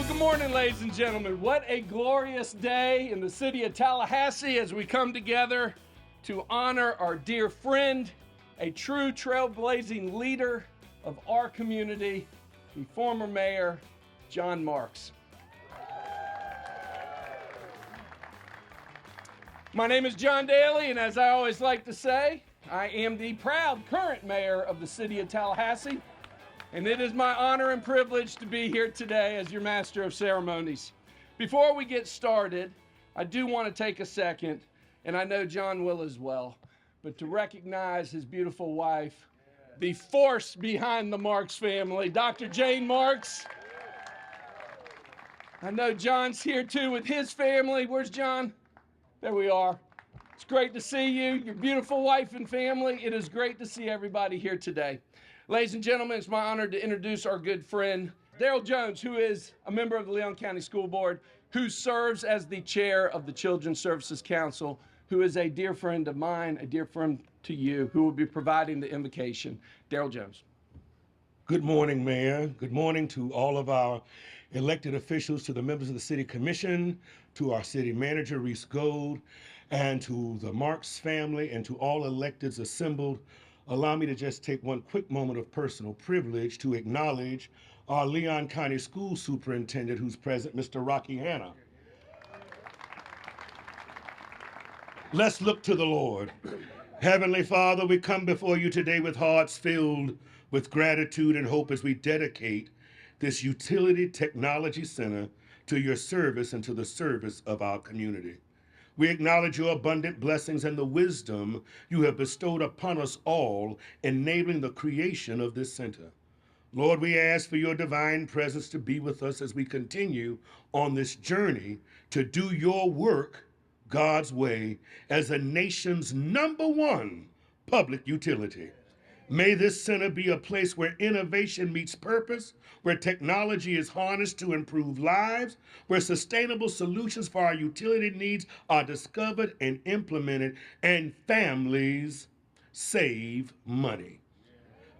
Good morning, ladies and gentlemen. What a glorious day in the city of Tallahassee as we come together to honor our dear friend, a true trailblazing leader of our community, the former mayor, John Marks. My name is John Daly, and as I always like to say, I am the proud current mayor of the city of Tallahassee. And it is my honor and privilege to be here today as your master of ceremonies. Before we get started, I do want to take a second, and I know John will as well, but to recognize his beautiful wife, the force behind the Marks family, Dr. Jane Marks. I know John's here too with his family. Where's John? There we are. It's great to see you, your beautiful wife and family. It is great to see everybody here today. Ladies and gentlemen, it's my honor to introduce our good friend, Daryl Jones, who is a member of the Leon County School Board, who serves as the chair of the Children's Services Council, who is a dear friend of mine, a dear friend to you, who will be providing the invocation. Daryl Jones. Good morning, Mayor. Good morning to all of our elected officials, to the members of the City Commission, to our City Manager, Reese Gold, and to the Marks family, and to all electeds assembled. Allow me to just take one quick moment of personal privilege to acknowledge our Leon County School Superintendent who's present, Mr. Rocky Hanna. Let's look to the Lord. Heavenly Father, we come before you today with hearts filled with gratitude and hope as we dedicate this Utility Technology Center to your service and to the service of our community. We acknowledge your abundant blessings and the wisdom you have bestowed upon us all, enabling the creation of this center. Lord, we ask for your divine presence to be with us as we continue on this journey to do your work God's way as a nation's #1 public utility. May this center be a place where innovation meets purpose, where technology is harnessed to improve lives, where sustainable solutions for our utility needs are discovered and implemented, and families save money.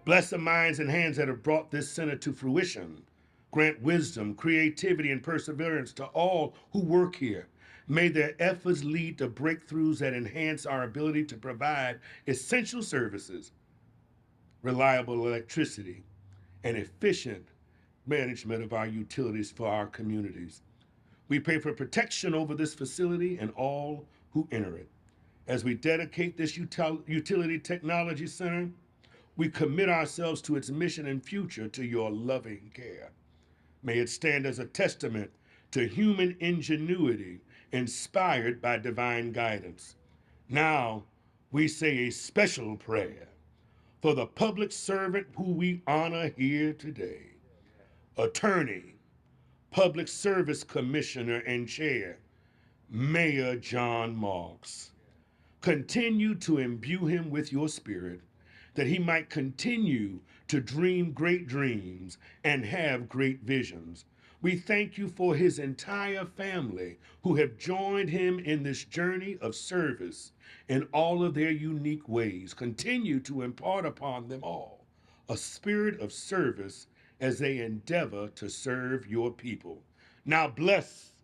Bless the minds and hands that have brought this center to fruition. Grant wisdom, creativity, and perseverance to all who work here. May their efforts lead to breakthroughs that enhance our ability to provide essential services, reliable electricity, and efficient management of our utilities for our communities. We pray for protection over this facility and all who enter it. As we dedicate this Utility Technology Center, we commit ourselves to its mission and future to your loving care. May it stand as a testament to human ingenuity inspired by divine guidance. Now, we say a special prayer for the public servant who we honor here today, Attorney, Public Service Commissioner and Chair, Mayor John Marks. Continue to imbue him with your spirit, that he might continue to dream great dreams and have great visions. We thank you for his entire family who have joined him in this journey of service in all of their unique ways. Continue to impart upon them all a spirit of service as they endeavor to serve your people. Now bless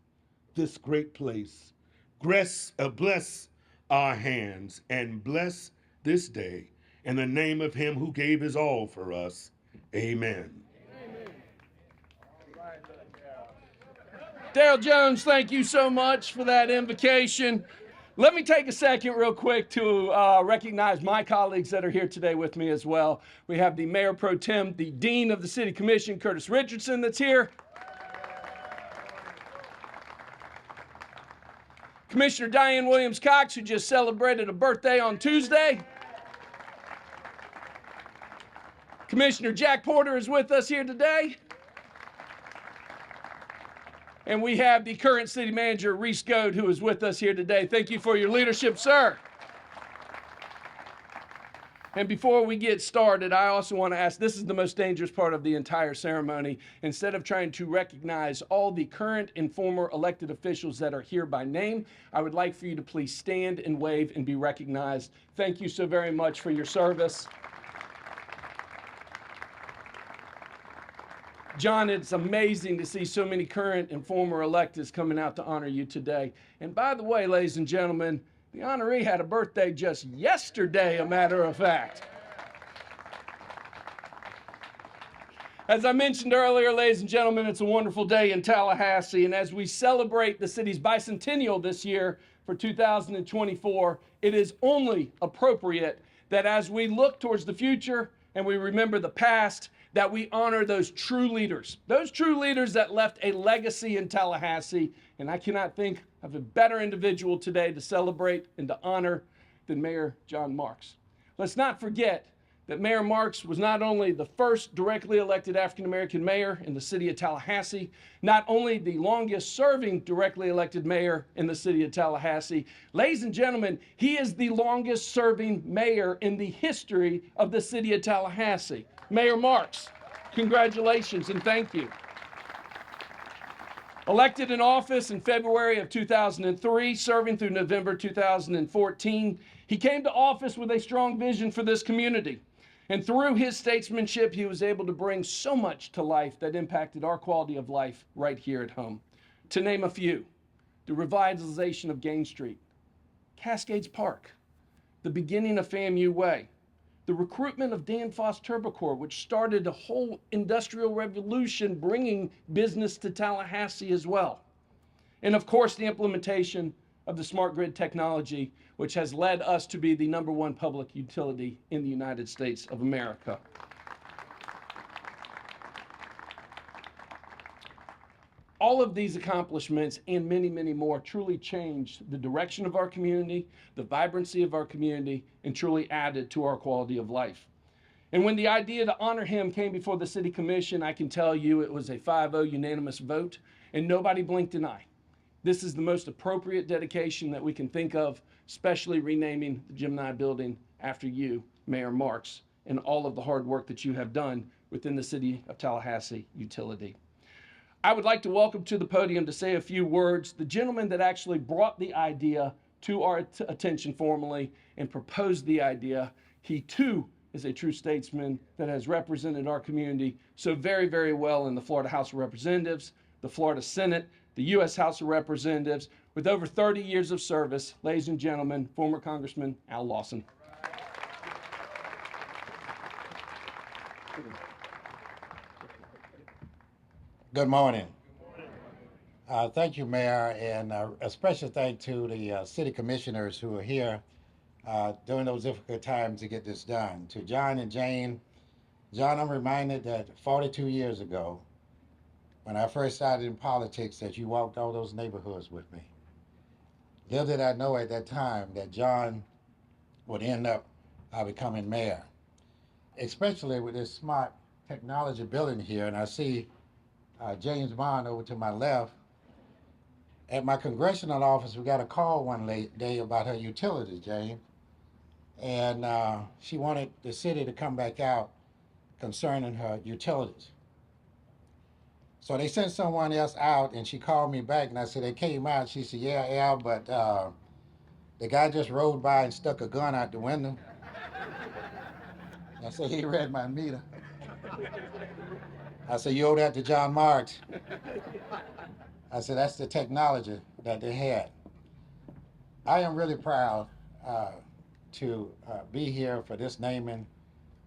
this great place. Bless our hands and bless this day. In the name of him who gave his all for us, amen. Daryl Jones, thank you so much for that invocation. Let me take a second real quick to recognize my colleagues that are here today with me as well. We have the Mayor Pro Tem, the Dean of the City Commission, Curtis Richardson, that's here. Commissioner Diane Williams-Cox, who just celebrated a birthday on Tuesday. Commissioner Jack Porter is with us here today. And we have the current city manager, Reese Gold, who is with us here today. Thank you for your leadership, sir. And before we get started, I also want to ask, this is the most dangerous part of the entire ceremony. Instead of trying to recognize all the current and former elected officials that are here by name, I would like for you to please stand and wave and be recognized. Thank you so very much for your service. John, it's amazing to see so many current and former electeds coming out to honor you today. And by the way, ladies and gentlemen, the honoree had a birthday just yesterday, a matter of fact. As I mentioned earlier, ladies and gentlemen, it's a wonderful day in Tallahassee, and as we celebrate the city's bicentennial this year for 2024, it is only appropriate that as we look towards the future and we remember the past, that we honor those true leaders that left a legacy in Tallahassee, and I cannot think of a better individual today to celebrate and to honor than Mayor John Marks. Let's not forget that Mayor Marks was not only the first directly elected African-American mayor in the city of Tallahassee, not only the longest serving directly elected mayor in the city of Tallahassee, ladies and gentlemen, he is the longest serving mayor in the history of the city of Tallahassee. Mayor Marks, congratulations and thank you. Elected in office in February of 2003, serving through November 2014, he came to office with a strong vision for this community. And through his statesmanship, he was able to bring so much to life that impacted our quality of life right here at home. To name a few, the revitalization of Gain Street, Cascades Park, the beginning of FAMU Way, the recruitment of Danfoss Turbocor, which started a whole industrial revolution bringing business to Tallahassee as well. And of course, the implementation of the smart grid technology, which has led us to be the #1 public utility in the United States of America. All of these accomplishments and many, many more truly changed the direction of our community, the vibrancy of our community, and truly added to our quality of life. And when the idea to honor him came before the City Commission, I can tell you it was a 5-0 unanimous vote, and nobody blinked an eye. This is the most appropriate dedication that we can think of, especially renaming the Gemini building after you, Mayor Marks, and all of the hard work that you have done within the City of Tallahassee utility. I would like to welcome to the podium to say a few words the gentleman that actually brought the idea to our attention formally and proposed the idea. He too is a true statesman that has represented our community so very, very well in the Florida House of Representatives, the Florida Senate, the U.S. House of Representatives, with over 30 years of service, ladies and gentlemen, former Congressman Al Lawson. Good morning. Thank you, Mayor, and a special thank to the city commissioners who are here during those difficult times to get this done. To John and Jane, John, I'm reminded that 42 years ago, when I first started in politics, that you walked all those neighborhoods with me. Little did I know at that time that John would end up becoming mayor, especially with this smart technology building here, and I see James Bond over to my left. At my congressional office, we got a call one day about her utilities, James. And she wanted the city to come back out concerning her utilities. So they sent someone else out, and she called me back, and I said, they came out. She said, yeah, Al, but the guy just rode by and stuck a gun out the window. I said, he read my meter. I said, you owe that to John Marks. I said, that's the technology that they had. I am really proud to be here for this naming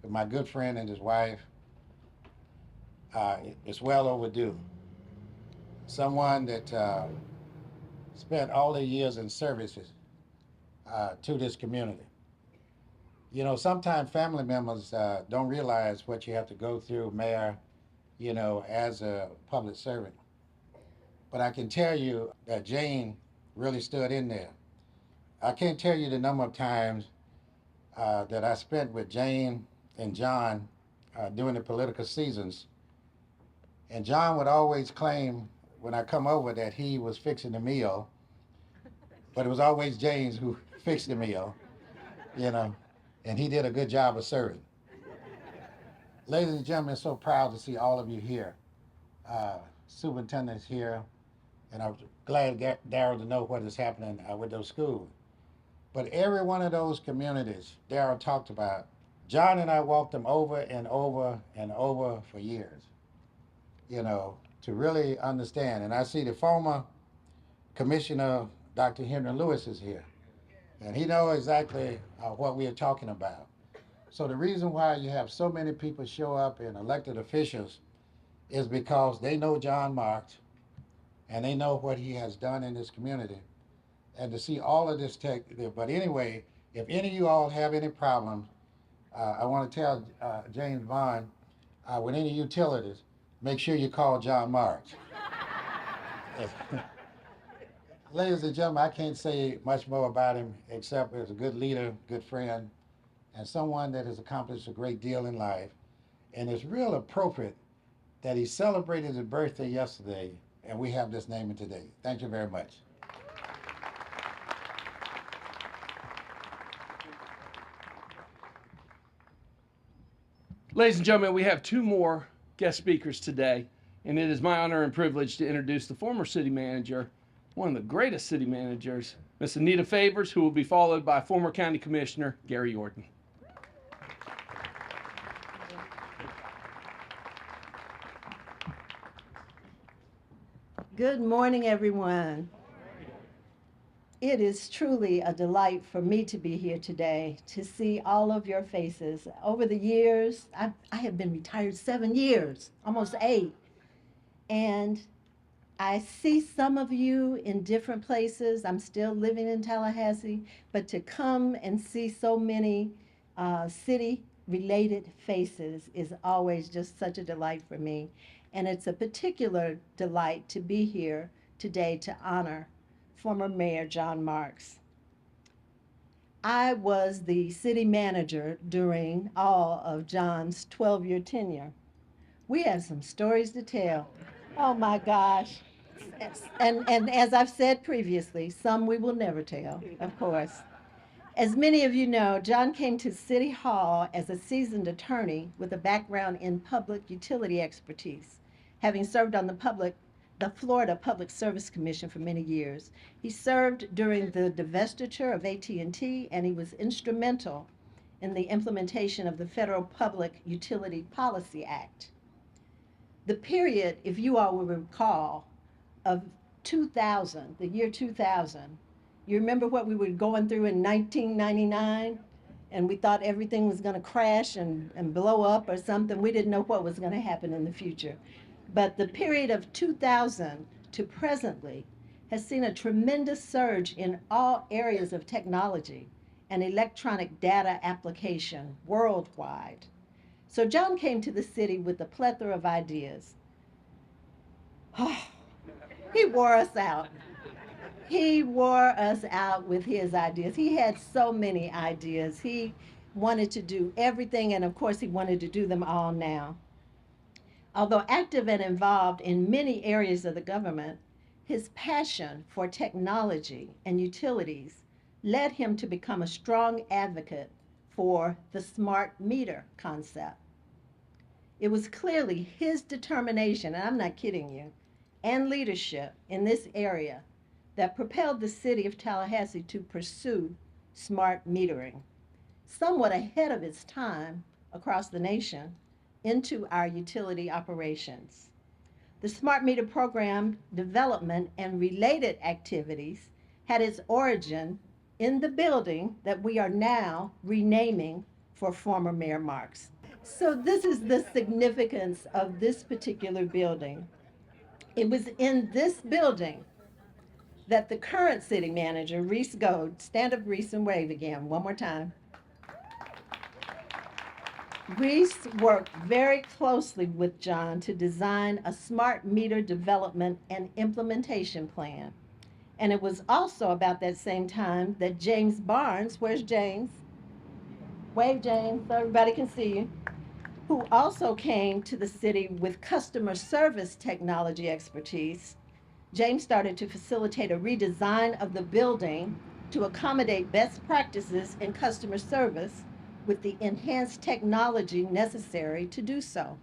with my good friend and his wife. It's well overdue. Someone that spent all their years in services to this community. You know, sometimes family members don't realize what you have to go through, Mayor, you know, as a public servant. But I can tell you that Jane really stood in there. I can't tell you the number of times that I spent with Jane and John during the political seasons. And John would always claim when I come over that he was fixing the meal, but it was always James who fixed the meal, you know, and he did a good job of serving. Ladies and gentlemen, so proud to see all of you here. Superintendent's here, and I'm glad Darryl to know what is happening with those schools. But every one of those communities Darryl talked about, John and I walked them over and over and over for years. to really understand. And I see the former Commissioner, Dr. Henry Lewis, is here, and he knows exactly what we are talking about. So the reason why you have so many people show up and elected officials is because they know John Marks and they know what he has done in this community. And to see all of this tech, but anyway, if any of you all have any problems, I want to tell James Bond, with any utilities, make sure you call John Marks. Ladies and gentlemen, I can't say much more about him except as a good leader, good friend, and someone that has accomplished a great deal in life. And it's real appropriate that he celebrated his birthday yesterday, and we have this naming today. Thank you very much. Ladies and gentlemen, we have two more guest speakers today, and it is my honor and privilege to introduce the former city manager, one of the greatest city managers, Miss Anita Favors, who will be followed by former county commissioner Gary Yorton. Good morning, everyone. It is truly a delight for me to be here today to see all of your faces. Over the years, I have been retired 7 years, almost 8, and I see some of you in different places. I'm still living in Tallahassee, but to come and see so many city-related faces is always just such a delight for me. And it's a particular delight to be here today to honor former Mayor John Marks. I was the city manager during all of John's 12-year tenure. We have some stories to tell. Oh my gosh. And as I've said previously, some we will never tell, of course. As many of you know, John came to City Hall as a seasoned attorney with a background in public utility expertise, having served on the Florida Public Service Commission for many years. He served during the divestiture of AT&T, and he was instrumental in the implementation of the Federal Public Utility Policy Act. The period, if you all will recall, of 2000, the year 2000, you remember what we were going through in 1999? And we thought everything was going to crash and blow up or something. We didn't know what was going to happen in the future. But the period of 2000 to presently has seen a tremendous surge in all areas of technology and electronic data application worldwide. So John came to the city with a plethora of ideas. He wore us out. He wore us out with his ideas. He had so many ideas. He wanted to do everything, and of course, he wanted to do them all now. Although active and involved in many areas of the government, his passion for technology and utilities led him to become a strong advocate for the smart meter concept. It was clearly his determination, and I'm not kidding you, and leadership in this area that propelled the city of Tallahassee to pursue smart metering, somewhat ahead of its time across the nation, into our utility operations. The smart meter program development and related activities had its origin in the building that we are now renaming for former Mayor Marks. So this is the significance of this particular building. It was in this building that the current city manager, Reese Gold, stand up, Reese, and wave again, one more time. Reese worked very closely with John to design a smart meter development and implementation plan. And it was also about that same time that James Barnes, where's James? Wave, James, so everybody can see you, who also came to the city with customer service technology expertise. James started to facilitate a redesign of the building to accommodate best practices in customer service with the enhanced technology necessary to do so.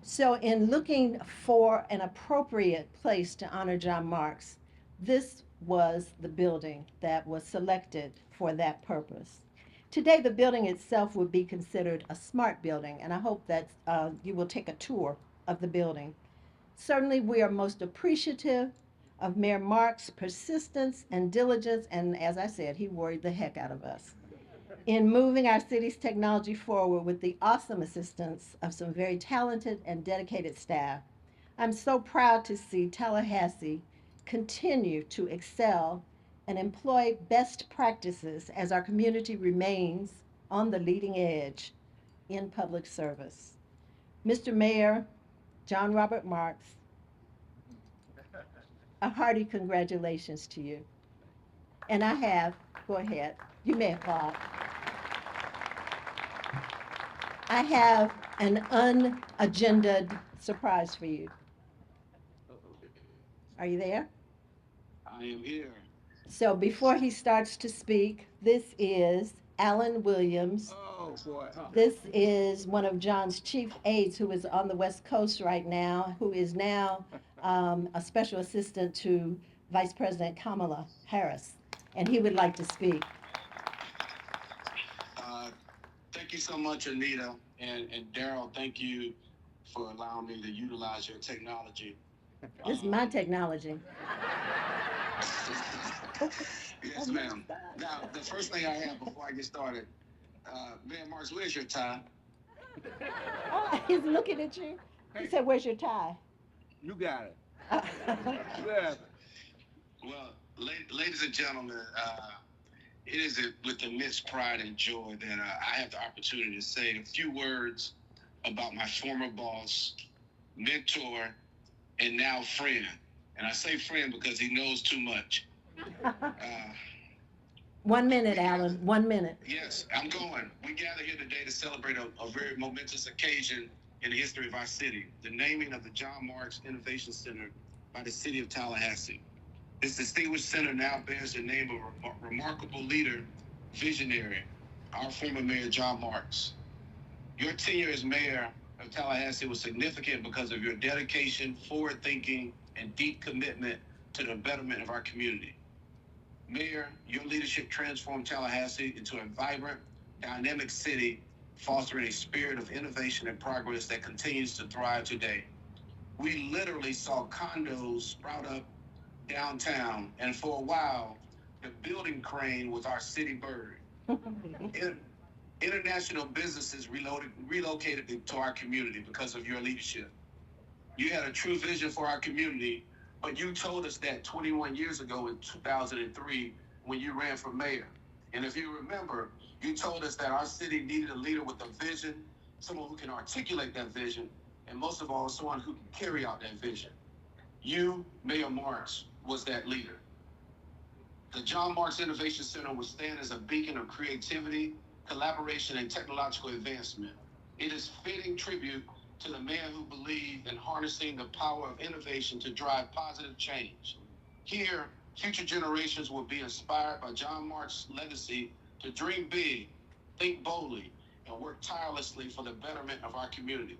So in looking for an appropriate place to honor John Marks, this was the building that was selected for that purpose. Today, the building itself would be considered a smart building, and I hope that you will take a tour of the building. Certainly, we are most appreciative of Mayor Marks' persistence and diligence, and as I said, he worried the heck out of us in moving our city's technology forward with the awesome assistance of some very talented and dedicated staff. I'm so proud to see Tallahassee continue to excel and employ best practices as our community remains on the leading edge in public service. Mr. Mayor John Robert Marks, a hearty congratulations to you. And I have, go ahead, you may applaud. I have an unagendaed surprise for you. Are you there? I am here. So before he starts to speak, this is Alan Williams. Oh, boy. This is one of John's chief aides who is on the West Coast right now, who is now a special assistant to Vice President Kamala Harris, and he would like to speak. Thank you so much, Anita. And Daryl, thank you for allowing me to utilize your technology. This is my technology. Yes, ma'am. Now, the first thing I have before I get started, Mayor Marks, where's your tie? Oh, he's looking at you. He said, "Where's your tie?" You got it. Yeah. Well, ladies and gentlemen, it is with immense pride and joy that I have the opportunity to say a few words about my former boss, mentor, and now friend. And I say friend because he knows too much. 1 minute, Alan. 1 minute. Yes, I'm going. We gather here today to celebrate a very momentous occasion in the history of our city, the naming of the John Marks Innovation Center by the City of Tallahassee. This distinguished center now bears the name of a remarkable leader, visionary, our former Mayor John Marks. Your tenure as mayor of Tallahassee was significant because of your dedication, forward thinking, and deep commitment to the betterment of our community. Mayor, your leadership transformed Tallahassee into a vibrant, dynamic city, fostering a spirit of innovation and progress that continues to thrive today. We literally saw condos sprout up downtown, and for a while, the building crane was our city bird. International businesses relocated to our community because of your leadership. You had a true vision for our community, but you told us that 21 years ago in 2003 when you ran for mayor. And if you remember, you told us that our city needed a leader with a vision, someone who can articulate that vision, and most of all, someone who can carry out that vision. You, Mayor Marks, was that leader. The John Marks Innovation Center will stand as a beacon of creativity, collaboration, and technological advancement. It is fitting tribute to the man who believed in harnessing the power of innovation to drive positive change. Here, future generations will be inspired by John Marks' legacy to dream big, think boldly, and work tirelessly for the betterment of our community.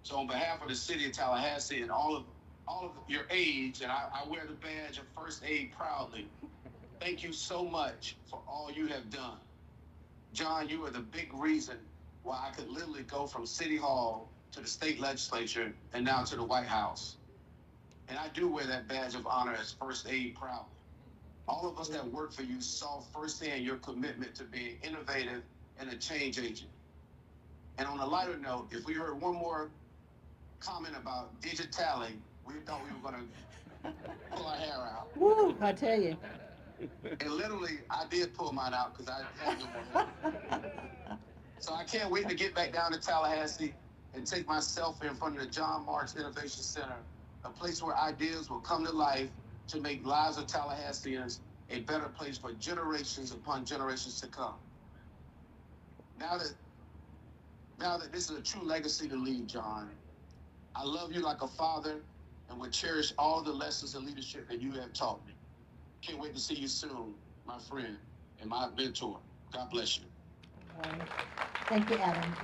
So on behalf of the city of Tallahassee and all of your aides, and I wear the badge of first aid proudly, thank you so much for all you have done. John, you are the big reason why I could literally go from City Hall to the state legislature and now to the White House. And I do wear that badge of honor as first aid proudly. All of us that work for you saw firsthand your commitment to being innovative and a change agent. And on a lighter note, if we heard one more comment about digitaling, we thought we were going to pull our hair out. Woo, I tell you. And literally, I did pull mine out because I had no more hair. So I can't wait to get back down to Tallahassee and take my selfie in front of the John Marks Innovation Center, a place where ideas will come to life to make lives of Tallahasseans a better place for generations upon generations to come. Now that this is a true legacy to leave, John, I love you like a father and will cherish all the lessons and leadership that you have taught me. Can't wait to see you soon, my friend and my mentor. God bless you. Thank you, Alan.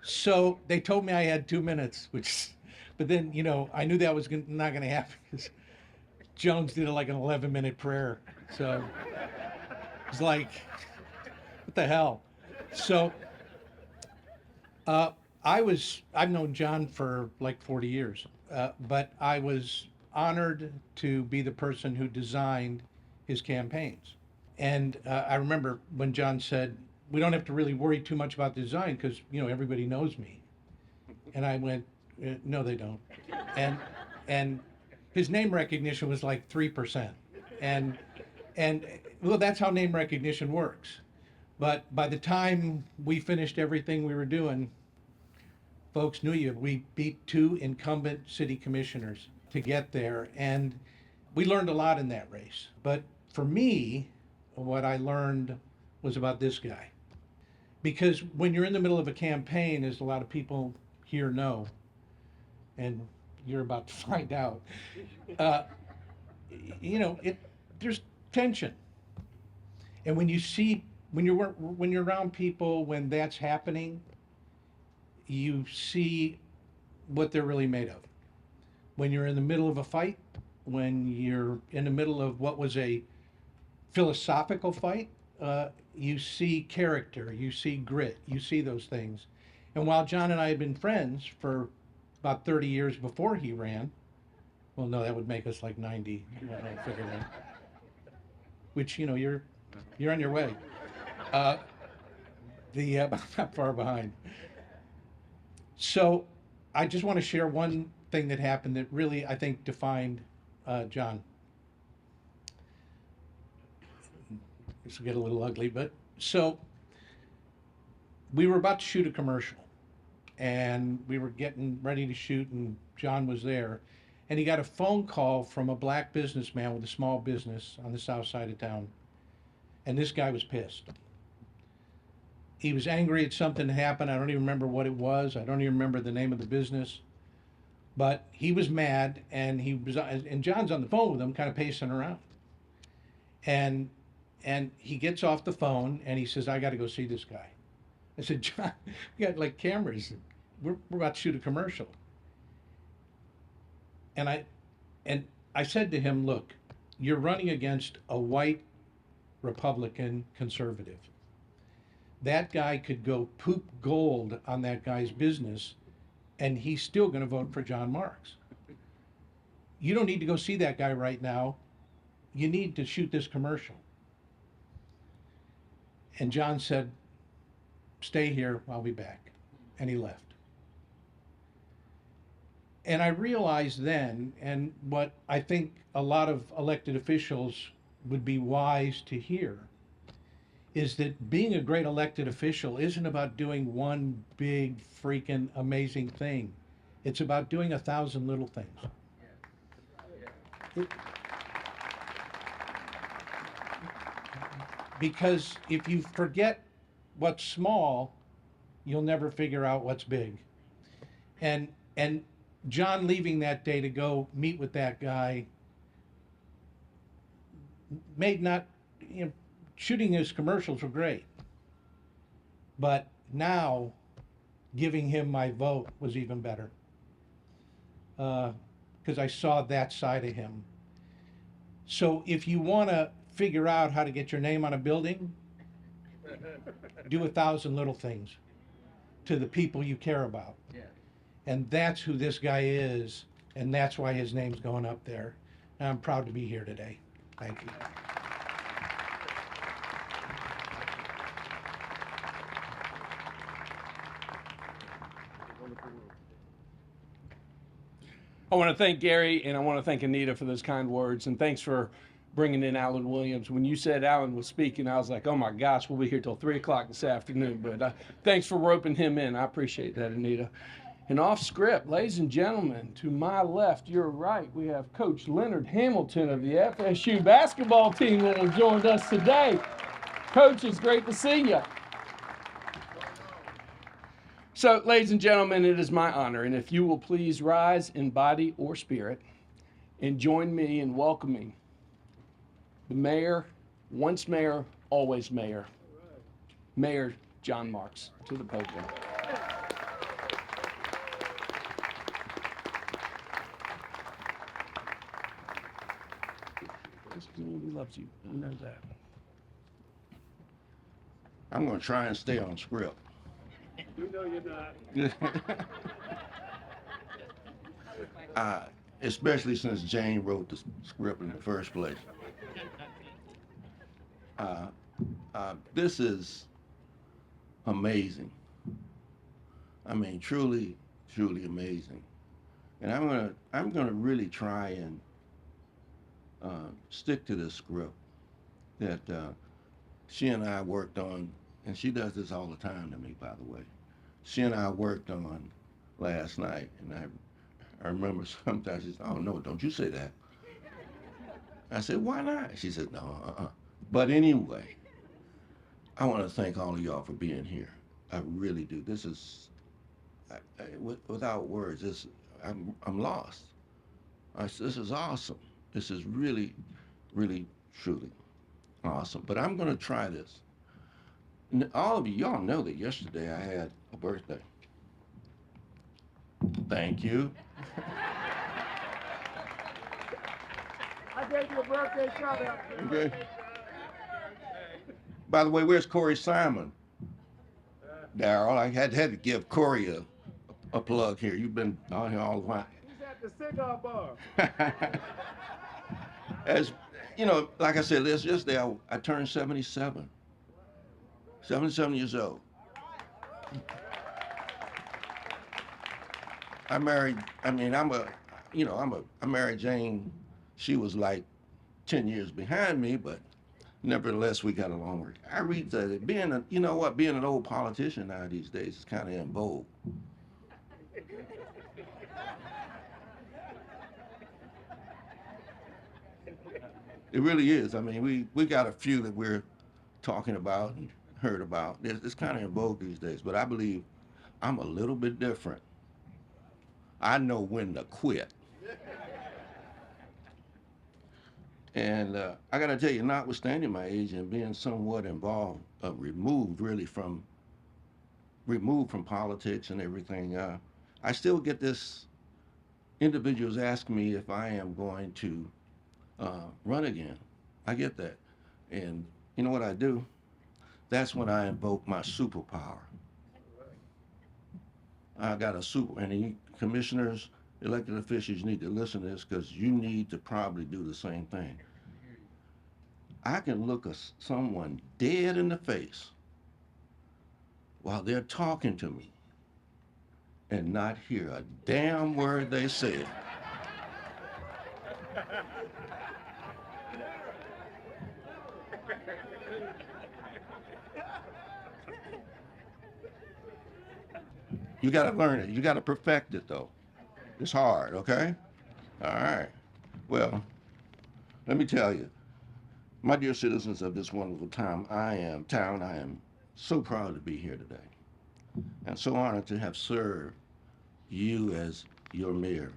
So they told me I had 2 minutes, but But then, I knew that was not going to happen because Jones did like an 11-minute prayer. So it's like, what the hell? So I've known John for like 40 years, but I was honored to be the person who designed his campaigns. And I remember when John said, we don't have to really worry too much about the design because, everybody knows me. And I went, no, they don't. And his name recognition was like 3%. And well, that's how name recognition works. But by the time we finished everything we were doing, folks knew you. We beat 2 incumbent city commissioners to get there. And we learned a lot in that race. But for me, what I learned was about this guy. Because when you're in the middle of a campaign, as a lot of people here know, and you're about to find out, there's tension. And when you're around people when that's happening, you see what they're really made of. When you're in the middle of a fight, when you're in the middle of what was a philosophical fight, you see character, you see grit, you see those things. And while John and I had been friends for about 30 years before he ran, well, no, that would make us like 90. I don't figure that. Which, you're on your way. Not far behind. So I just want to share one thing that happened that really, I think, defined John. This will get a little ugly, but so we were about to shoot a commercial, and we were getting ready to shoot, and John was there, and he got a phone call from a black businessman with a small business on the south side of town, and this guy was pissed. He was angry at something that happened. I don't even remember what it was. I don't even remember the name of the business, but he was mad, and John's on the phone with him, kind of pacing around, and he gets off the phone and he says, I got to go see this guy. I said, John, we got like cameras. We're about to shoot a commercial. And I said to him, look, you're running against a white Republican conservative. That guy could go poop gold on that guy's business and he's still going to vote for John Marks. You don't need to go see that guy right now. You need to shoot this commercial. And John said, stay here, I'll be back. And he left. And I realized then, and what I think a lot of elected officials would be wise to hear, is that being a great elected official isn't about doing one big, freaking amazing thing. It's about doing 1,000 little things. Because if you forget what's small, you'll never figure out what's big. And John leaving that day to go meet with that guy shooting his commercials were great. But now giving him my vote was even better. Because I saw that side of him. So if you want to figure out how to get your name on a building, do 1,000 little things to the people you care about. Yeah. And that's who this guy is, and that's why his name's going up there. And I'm proud to be here today. Thank you. I want to thank Gary and I want to thank Anita for those kind words, and thanks for bringing in Alan Williams. When you said Alan was speaking, I was like, oh my gosh, we'll be here till 3 o'clock this afternoon. But thanks for roping him in. I appreciate that, Anita. And off script, ladies and gentlemen, to my left, your right, we have Coach Leonard Hamilton of the FSU basketball team that has joined us today. Coach, it's great to see you. So, ladies and gentlemen, it is my honor, and if you will please rise in body or spirit and join me in welcoming the mayor, once mayor, always mayor, Mayor John Marks, to the podium. loves you. You know that. I'm going to try and stay on script. You know you're not. Especially since Jane wrote the script in the first place. This is amazing. I mean, truly, truly amazing. And I'm gonna really try and stick to this script that she and I worked on, and she does this all the time to me, by the way. She and I worked on last night, and I remember sometimes she said, "Oh no, don't you say that." I said, "Why not?" She said, "No, But anyway, I want to thank all of y'all for being here. I really do. This is, without words, I'm lost. This is awesome. This is really, really, truly awesome. But I'm going to try this. All of y'all know that yesterday I had a birthday. Thank you. I gave you a birthday shout out. Okay. By the way, where's Corey Simon? Daryl, I had to give Corey a plug here. You've been on here all the while. He's at the cigar bar. As you know, like I said, yesterday I turned 77. 77 years old. I married. I mean, I married Jane. She was like 10 years behind me, but nevertheless, we got along. I read that being an old politician now these days is kind of in vogue. It really is. I mean, we got a few that we're talking about and heard about. It's kind of in vogue these days, but I believe I'm a little bit different. I know when to quit. And I got to tell you, notwithstanding my age and being somewhat involved, removed from politics and everything, I still get this individuals ask me if I am going to run again. I get that. And you know what I do? That's when I invoke my superpower. I got a and the commissioners, elected officials need to listen to this because you need to probably do the same thing. I can look someone dead in the face while they're talking to me and not hear a damn word they said. You got to learn it. You got to perfect it, though. It's hard, okay? All right. Well, let me tell you, my dear citizens of this wonderful town, I am so proud to be here today and so honored to have served you as your mayor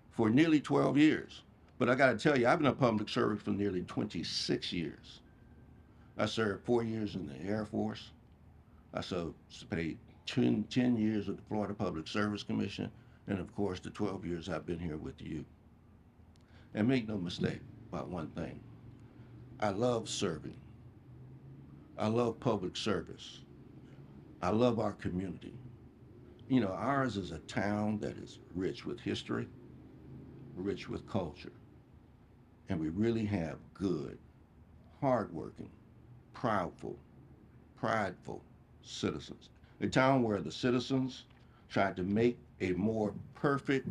for nearly 12 years. But I got to tell you, I've been a public servant for nearly 26 years. I served 4 years in the Air Force. I paid 10 years with the Florida Public Service Commission, and of course the 12 years I've been here with you. And make no mistake about one thing. I love serving. I love public service. I love our community. You know, ours is a town that is rich with history, rich with culture, and we really have good, hardworking, prideful citizens. A town where the citizens tried to make a more perfect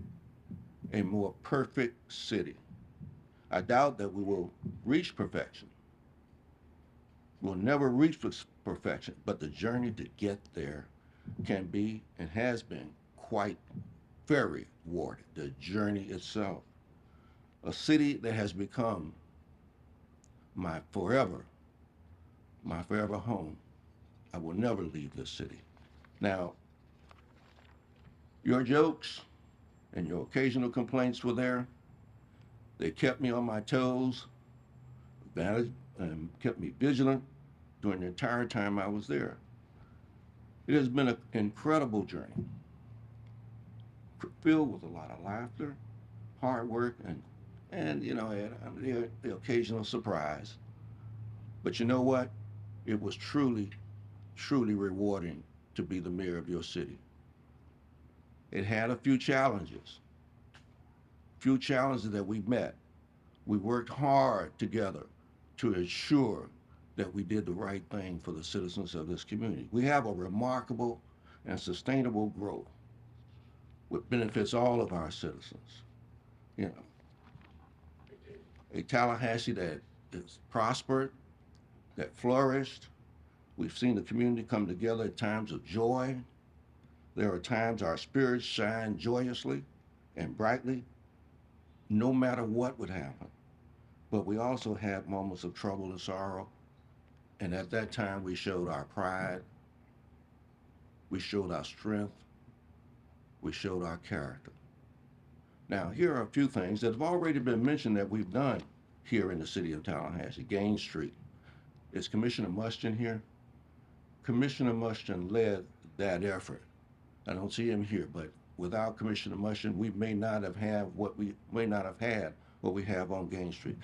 city. I doubt that we will reach perfection. We'll never reach perfection, but the journey to get there can be and has been quite very rewarding. The journey itself. A city that has become my forever home. I will never leave this city. Now, your jokes and your occasional complaints were there. They kept me on my toes, and kept me vigilant during the entire time I was there. It has been an incredible journey, filled with a lot of laughter, hard work, and and had the occasional surprise. But you know what? It was truly, truly rewarding to be the mayor of your city. It had a few challenges that we met. We worked hard together to ensure that we did the right thing for the citizens of this community. We have a remarkable and sustainable growth which benefits all of our citizens. You know, a Tallahassee that is prospered, that flourished. We've seen the community come together at times of joy. There are times our spirits shine joyously and brightly, no matter what would happen. But we also had moments of trouble and sorrow. And at that time, we showed our pride, we showed our strength, we showed our character. Now, here are a few things that have already been mentioned that we've done here in the city of Tallahassee. Gain Street. Is Commissioner Mushton here? Commissioner Mushton led that effort. I don't see him here, but without Commissioner Mushton, we may not have had what we have on Gain Street.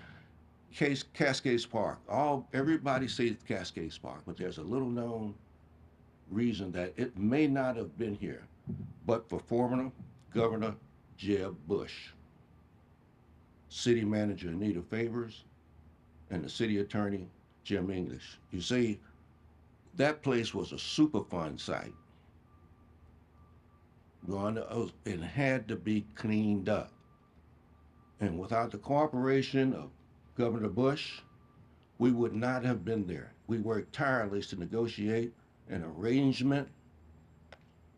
Cascades Park. Everybody sees Cascades Park, but there's a little known reason that it may not have been here, but for former Governor Jeb Bush, City Manager Anita Favors, and the City Attorney Jim English. You see, that place was a Superfund site. It had to be cleaned up. And without the cooperation of Governor Bush, we would not have been there. We worked tirelessly to negotiate an arrangement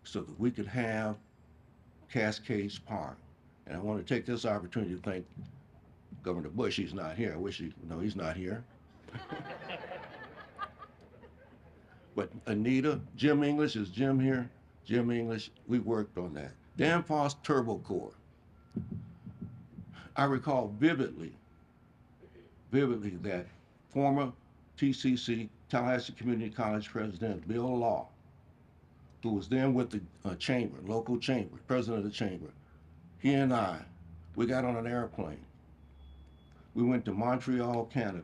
so that we could have Cascades Park. And I want to take this opportunity to thank Governor Bush. He's not here. He's not here. But Anita, Jim English, is Jim here? Jim English, we worked on that. Danfoss Turbo Core. I recall vividly that former TCC, Tallahassee Community College President Bill Law, who was then with the chamber, local chamber, president of the chamber, he and we got on an airplane. We went to Montreal, Canada.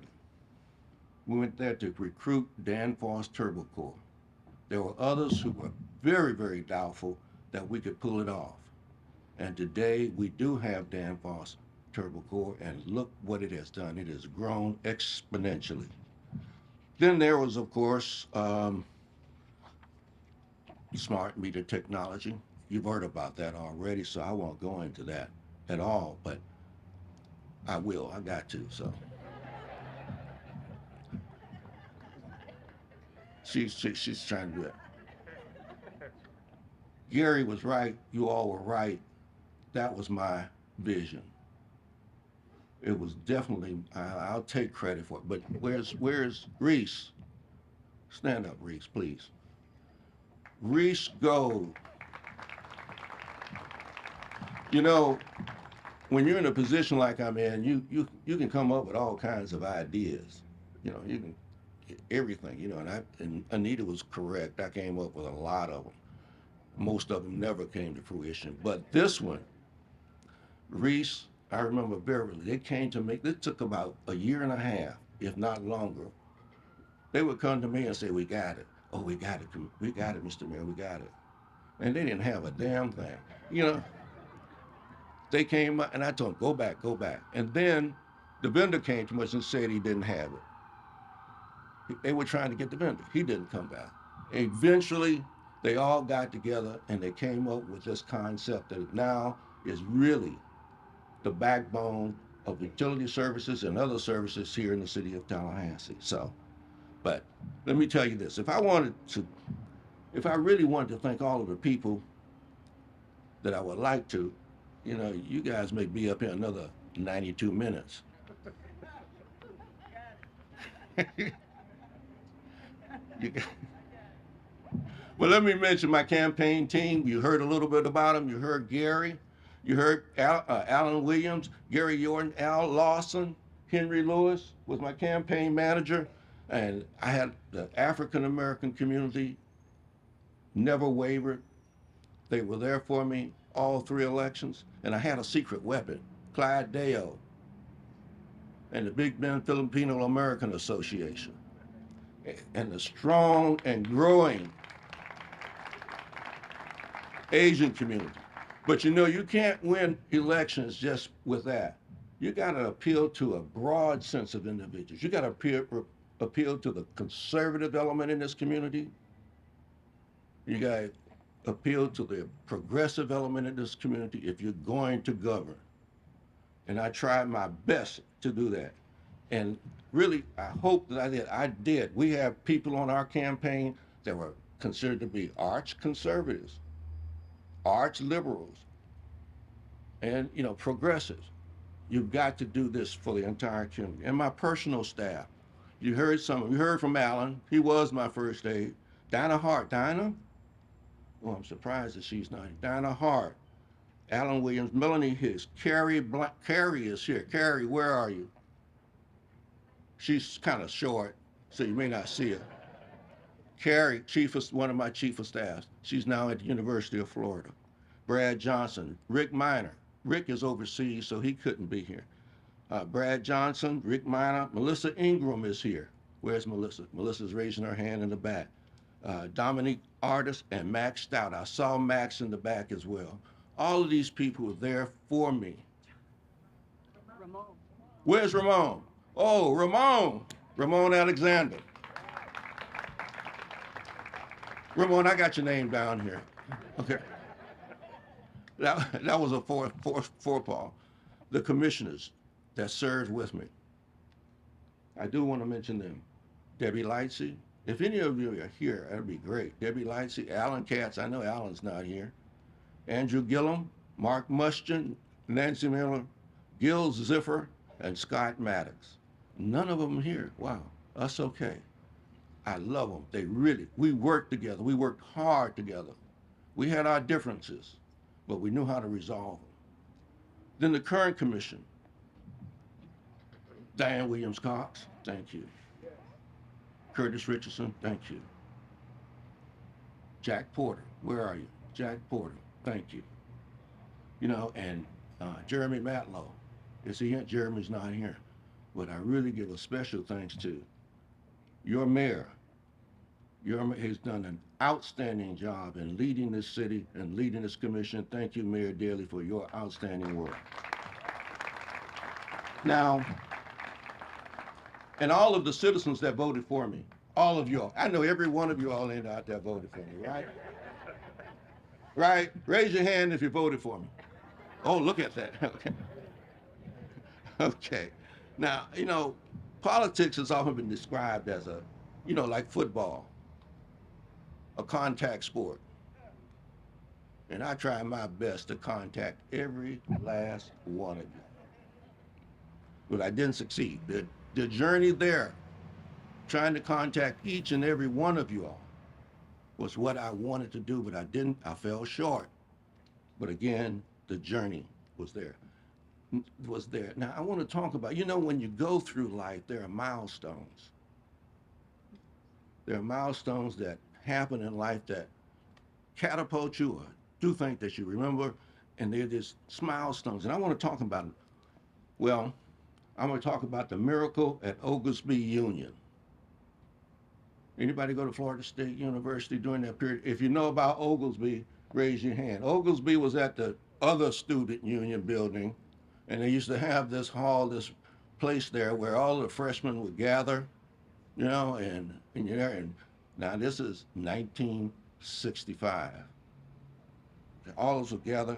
We went there to recruit Danfoss Turbo Corps. There were others who were very, very doubtful that we could pull it off. And today we do have Danfoss Turbo Corps, and look what it has done. It has grown exponentially. Then there was, of course, smart meter technology. You've heard about that already, so I won't go into that at all, but I will. I got to, so. She's trying to do it. Gary was right. You all were right. That was my vision. It was definitely, I'll take credit for it. But where's Reese? Stand up, Reese, please. Reese Gold. You know, when you're in a position like I'm in, you can come up with all kinds of ideas. You know, you can everything. You know, and Anita was correct. I came up with a lot of them. Most of them never came to fruition, but this one, Reese, I remember vividly. They came to me. It took about a year and a half, if not longer. They would come to me and say, "We got it. Oh, we got it. We got it, Mr. Mayor. We got it." And they didn't have a damn thing. You know, they came and I told them, "Go back, go back." And then the vendor came to us and said he didn't have it. They were trying to get the vendor. He didn't come back. Eventually, they all got together and they came up with this concept that now is really the backbone of utility services and other services here in the city of Tallahassee. So, but let me tell you this, if I really wanted to thank all of the people that I would like to, you know, you guys may be up here another 92 minutes. Well, let me mention my campaign team. You heard a little bit about them. You heard Gary. You heard Alan Williams, Gary Yorton, Al Lawson, Henry Lewis was my campaign manager. And I had the African-American community never wavered. They were there for me all three elections. And I had a secret weapon, Clyde Dale. and the Big Bend Filipino American Association, and the strong and growing Asian community. But you know, you can't win elections just with that. You got to appeal to a broad sense of individuals. You got to appeal to the conservative element in this community. You got to appeal to the progressive element in this community if you're going to govern. And I tried my best to do that. And really, I hope that I did. I did. We have people on our campaign that were considered to be arch conservatives, arch liberals, and progressives. You've got to do this for the entire community. And my personal staff. You heard from Alan. He was my first aide. Dinah Hart. Dinah? Oh, I'm surprised that she's not here. Dinah Hart. Alan Williams, Melanie Hicks, Carrie is here. Carrie, where are you? She's kind of short, so you may not see her. Carrie, one of my chief of staff. She's now at the University of Florida. Brad Johnson, Rick Miner. Rick is overseas, so he couldn't be here. Brad Johnson, Rick Miner, Melissa Ingram is here. Where's Melissa? Melissa's raising her hand in the back. Dominique Artis and Max Stout. I saw Max in the back as well. All of these people were there for me. Ramon. Where's Ramon? Oh, Ramon Alexander. Ramon, I got your name down here. Okay. That was a forepaw. The commissioners that served with me. I do want to mention them. Debbie Lightsey. If any of you are here, that'd be great. Debbie Lightsey, Alan Katz. I know Alan's not here. Andrew Gillum, Mark Mustian, Nancy Miller, Gil Ziffer, and Scott Maddox. None of them here. Wow, that's okay. I love them. We worked together. We worked hard together. We had our differences, but we knew how to resolve them. Then the current commission. Diane Williams-Cox, thank you. Curtis Richardson, thank you. Jack Porter, where are you? Jack Porter, thank you. And Jeremy Matlow. Is he here? Jeremy's not here. But I really give a special thanks to your mayor. Your mayor has done an outstanding job in leading this city and leading this commission. Thank you, Mayor Daley, for your outstanding work. Now, and all of the citizens that voted for me, all of y'all, I know every one of you all in out there voted for me, right? Right? Raise your hand if you voted for me. Oh, look at that. Okay. Okay. Now, politics has often been described as like football, a contact sport. And I try my best to contact every last one of you. But I didn't succeed. The journey there, trying to contact each and every one of you all, was what I wanted to do, but I didn't. I fell short. But again, the journey was there. Now, I want to talk about, when you go through life, there are milestones. There are milestones that happen in life that catapult you or do things that you remember, and they're just milestones. And I want to talk about them. Well, I'm going to talk about the miracle at Oglesby Union. Anybody go to Florida State University during that period? If you know about Oglesby, raise your hand. Oglesby was at the other student union building, and they used to have this hall, this place there where all the freshmen would gather, and now this is 1965. All of us would gather,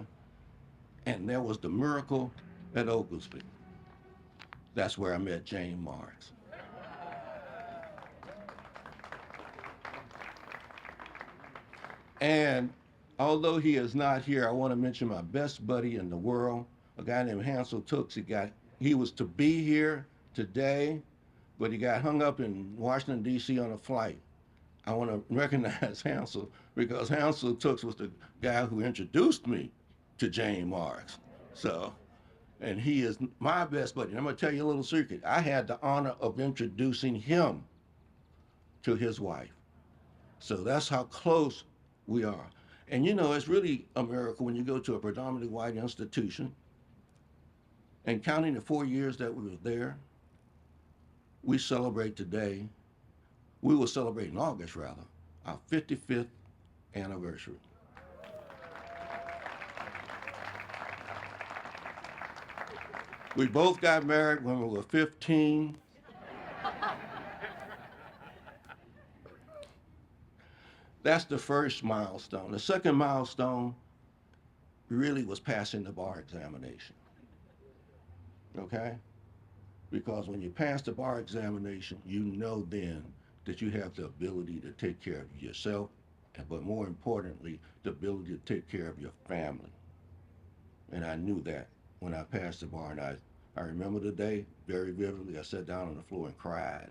and there was the miracle at Oglesby. That's where I met James Marks. And although he is not here, I want to mention my best buddy in the world, a guy named Hansel Tooks. He was to be here today, but he got hung up in Washington, D.C. on a flight. I want to recognize Hansel because Hansel Tooks was the guy who introduced me to James Marks. And he is my best buddy. And I'm going to tell you a little secret. I had the honor of introducing him to his wife. So that's how close we are. And it's really a miracle when you go to a predominantly white institution and counting the 4 years that we were there, we celebrate today, we will celebrate in August rather, our 55th anniversary. We both got married when we were 15. That's the first milestone. The second milestone really was passing the bar examination. Okay? Because when you pass the bar examination, you know then that you have the ability to take care of yourself, but more importantly, the ability to take care of your family. And I knew that when I passed the bar. And I remember the day very vividly. I sat down on the floor and cried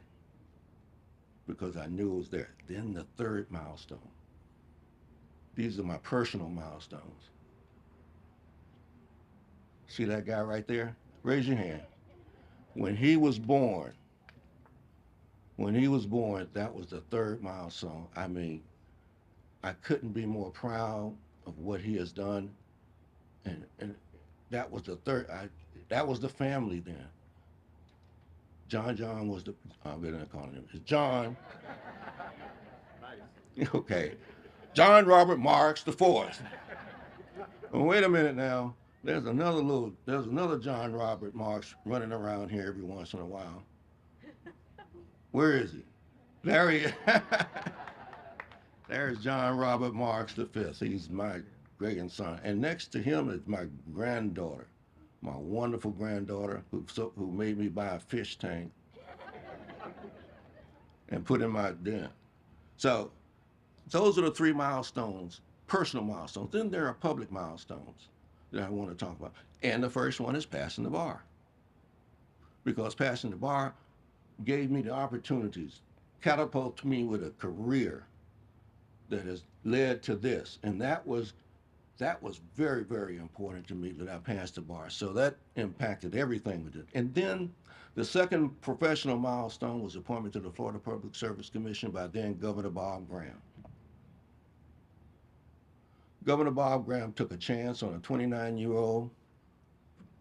because I knew it was there. Then the third milestone. These are my personal milestones. See that guy right there? Raise your hand. When he was born, that was the third milestone. I mean, I couldn't be more proud of what he has done. And that was the third, that was the family then. John was the, we're not calling him, it's John. Okay. John Robert Marks the fourth. Well, wait a minute now. There's another John Robert Marks running around here every once in a while. Where is he? There he is. There's John Robert Marks the fifth. He's my grandson. And next to him is my granddaughter, my wonderful granddaughter who made me buy a fish tank and put in my den. So those are the three milestones, personal milestones. Then there are public milestones that I want to talk about. And the first one is passing the bar. Because passing the bar gave me the opportunities, catapulted me with a career that has led to this. And that was very, very important to me that I passed the bar. So that impacted everything we did. And then the second professional milestone was appointment to the Florida Public Service Commission by then Governor Bob Graham. Governor Bob Graham took a chance on a 29-year-old,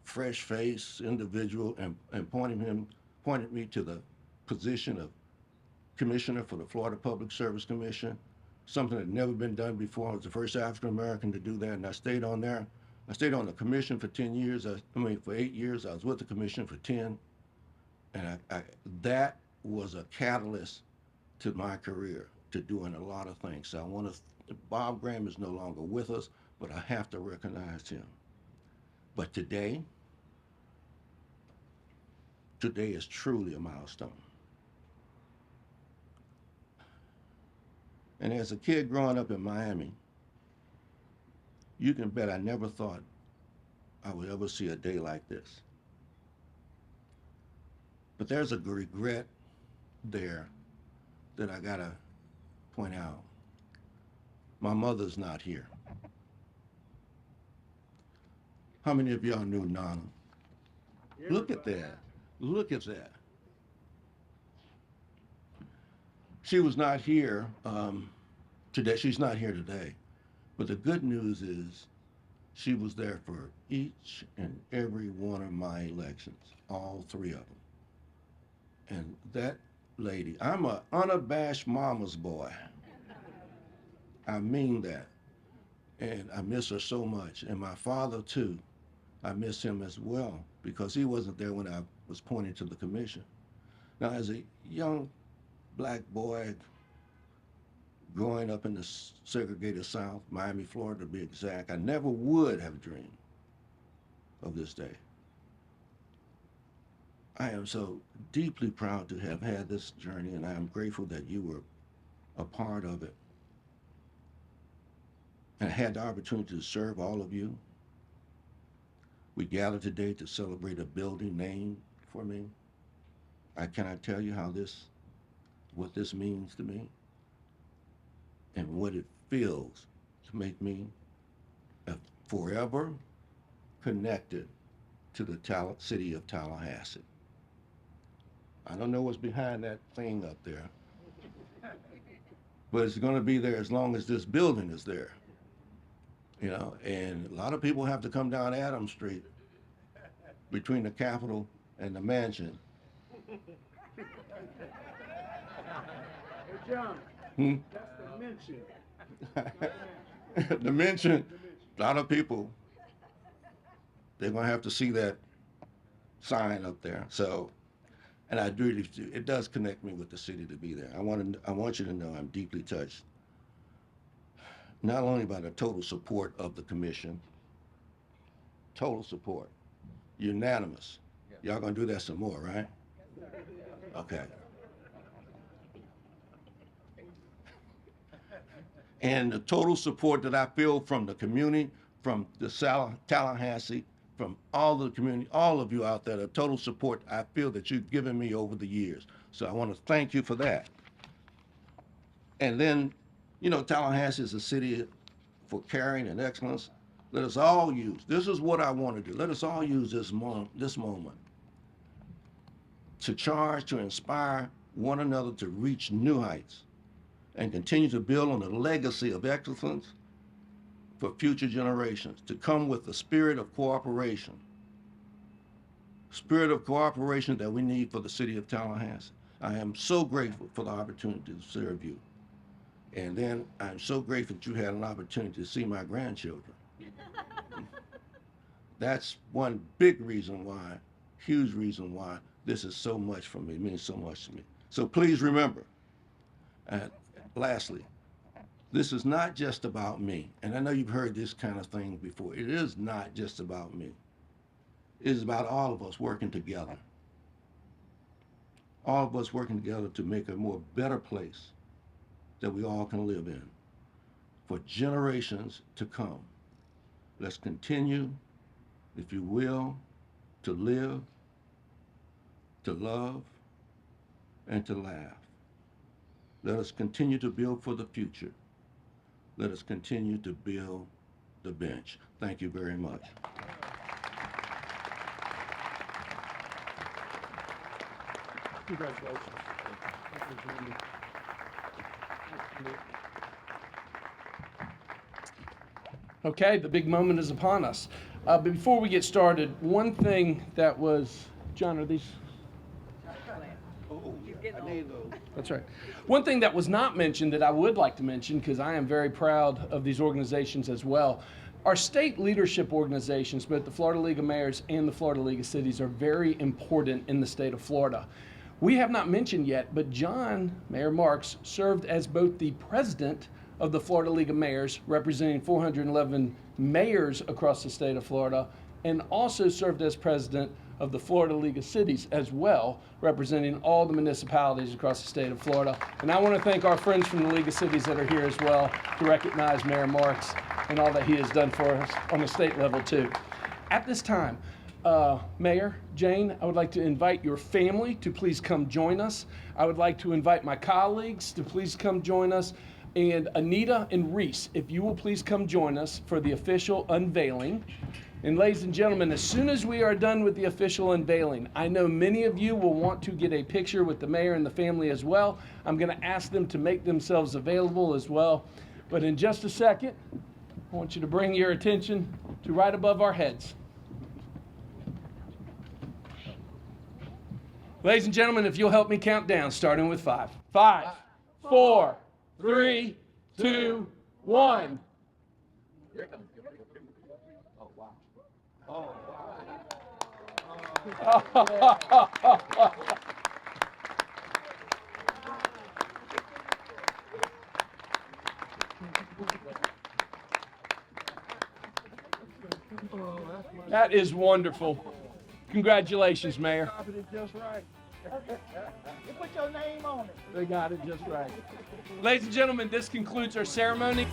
fresh-faced individual and appointed me to the position of commissioner for the Florida Public Service Commission, something that had never been done before. I was the first African-American to do that, and I stayed on there. I stayed on the commission for 10 years. For 8 years. I was with the commission for 10. And that was a catalyst to my career, to doing a lot of things. So Bob Graham is no longer with us, but I have to recognize him. But today is truly a milestone. And as a kid growing up in Miami, you can bet I never thought I would ever see a day like this. But there's a regret there that I gotta point out. My mother's not here. How many of y'all knew Nana? Look at that. Look at that. She was not here today. She's not here today. But the good news is she was there for each and every one of my elections, all three of them. And that lady, I'm an unabashed mama's boy. I mean that. And I miss her so much. And my father, too. I miss him as well because he wasn't there when I was appointed to the commission. Now, as a young black boy growing up in the segregated South, Miami, Florida to be exact, I never would have dreamed of this day. I am so deeply proud to have had this journey, and I am grateful that you were a part of it. And I had the opportunity to serve all of you. We gathered today to celebrate a building named for me. I cannot tell you what this means to me and what it feels to make me forever connected to the city of Tallahassee. I don't know what's behind that thing up there, but it's going to be there as long as this building is there. You know, and a lot of people have to come down Adams Street between the Capitol and the mansion John, Hmm? that's the mention. The mention, a lot of people, they're gonna have to see that sign up there. So, and I really do, it does connect me with the city to be there. I want you to know I'm deeply touched, not only by the total support of the commission, total support, unanimous. Y'all gonna do that some more, right? Okay. And the total support that I feel from the community, from the Tallahassee, from all the community, all of you out there, the total support I feel that you've given me over the years. So I want to thank you for that. And then, you know, Tallahassee is a city for caring and excellence. Let us all use, this is what I want to do. Let us all use this moment to charge, to inspire one another to reach new heights and continue to build on the legacy of excellence for future generations, to come with the spirit of cooperation that we need for the city of Tallahassee. I am so grateful for the opportunity to serve you. And then I'm so grateful that you had an opportunity to see my grandchildren. That's one big reason why, huge reason why this is so much for me, means so much to me. So please remember, lastly, this is not just about me. And I know you've heard this kind of thing before. It is not just about me. It is about all of us working together. All of us working together to make a more better place that we all can live in for generations to come. Let's continue, if you will, to live, to love, and to laugh. Let us continue to build for the future. Let us continue to build the bench. Thank you very much. Congratulations. Okay, the big moment is upon us. But before we get started, one thing that was, John, are these? That's right. One thing that was not mentioned that I would like to mention, because I am very proud of these organizations as well, our state leadership organizations, both the Florida League of Mayors and the Florida League of Cities, are very important in the state of Florida. We have not mentioned yet, but John, Mayor Marks, served as both the president of the Florida League of Mayors, representing 411 mayors across the state of Florida, and also served as president of the Florida League of Cities as well, representing all the municipalities across the state of Florida. And I want to thank our friends from the League of Cities that are here as well to recognize Mayor Marks and all that he has done for us on the state level too. At this time, Mayor Jane, I would like to invite your family to please come join us. I would like to invite my colleagues to please come join us. And Anita and Reese, if you will please come join us for the official unveiling. And ladies and gentlemen, as soon as we are done with the official unveiling, I know many of you will want to get a picture with the mayor and the family as well. I'm going to ask them to make themselves available as well. But in just a second, I want you to bring your attention to right above our heads. Ladies and gentlemen, if you'll help me count down, starting with 5. 5, 4, 3, 2, 1. That is wonderful. Congratulations, Mayor. Just right. You put your name on it. They got it just right. Ladies and gentlemen, this concludes our ceremony.